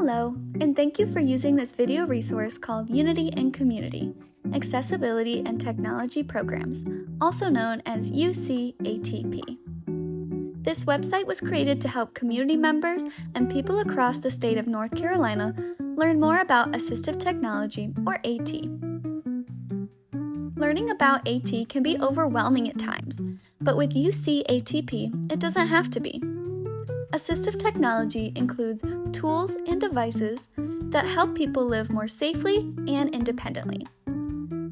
Hello, and thank you for using this video resource called Unity in Community, Accessibility and Technology Programs, also known as UCATP. This website was created to help community members and people across the state of North Carolina learn more about assistive technology, or AT. Learning about AT can be overwhelming at times, but with UCATP, it doesn't have to be. Assistive technology includes tools and devices that help people live more safely and independently.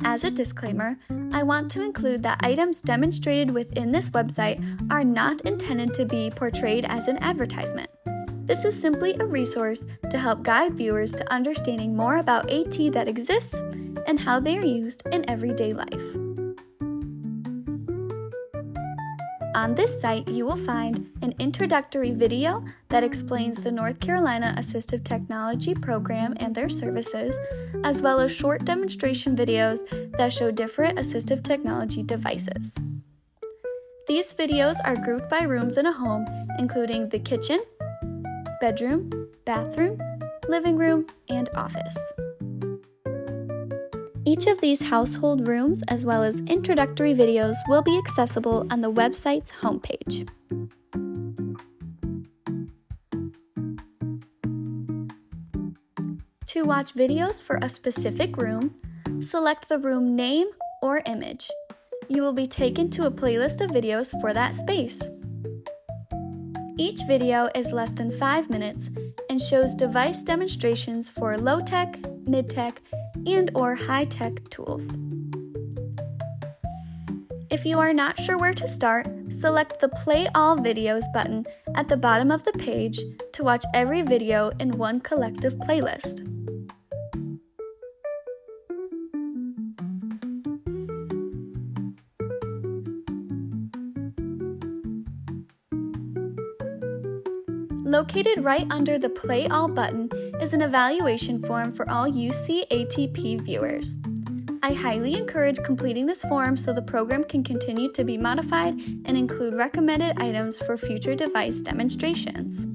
As a disclaimer, I want to include that items demonstrated within this website are not intended to be portrayed as an advertisement. This is simply a resource to help guide viewers to understanding more about AT that exists and how they are used in everyday life. On this site, you will find an introductory video that explains the North Carolina Assistive Technology Program and their services, as well as short demonstration videos that show different assistive technology devices. These videos are grouped by rooms in a home, including the kitchen, bedroom, bathroom, living room, and office. Each of these household rooms, as well as introductory videos, will be accessible on the website's homepage. To watch videos for a specific room, select the room name or image. You will be taken to a playlist of videos for that space. Each video is less than 5 minutes and shows device demonstrations for low-tech, mid-tech, and/or high-tech tools. If you are not sure where to start, select the Play All Videos button at the bottom of the page to watch every video in one collective playlist. Located right under the Play All button is an evaluation form for all UCATP viewers. I highly encourage completing this form so the program can continue to be modified and include recommended items for future device demonstrations.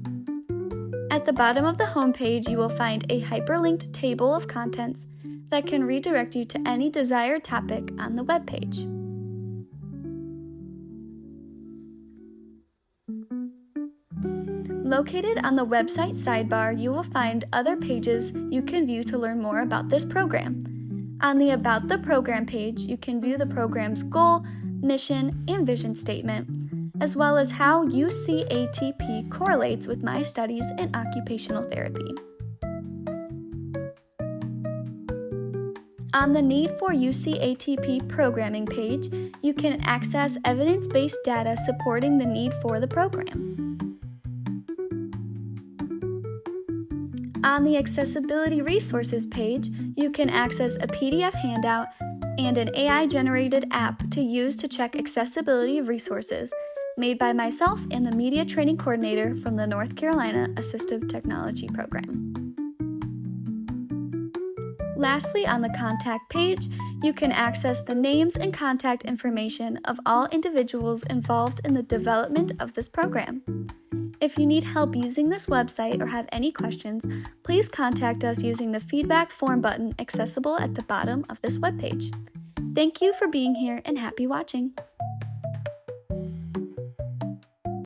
At the bottom of the homepage, you will find a hyperlinked table of contents that can redirect you to any desired topic on the webpage. Located on the website sidebar, you will find other pages you can view to learn more about this program. On the About the Program page, you can view the program's goal, mission, and vision statement, as well as how UCATP correlates with my studies in occupational therapy. On the Need for UCATP programming page, you can access evidence-based data supporting the need for the program. On the Accessibility Resources page, you can access a PDF handout and an AI-generated app to use to check accessibility of resources made by myself and the Media Training Coordinator from the North Carolina Assistive Technology Program. Lastly, on the Contact page, you can access the names and contact information of all individuals involved in the development of this program. If you need help using this website or have any questions, please contact us using the feedback form button accessible at the bottom of this webpage. Thank you for being here and happy watching!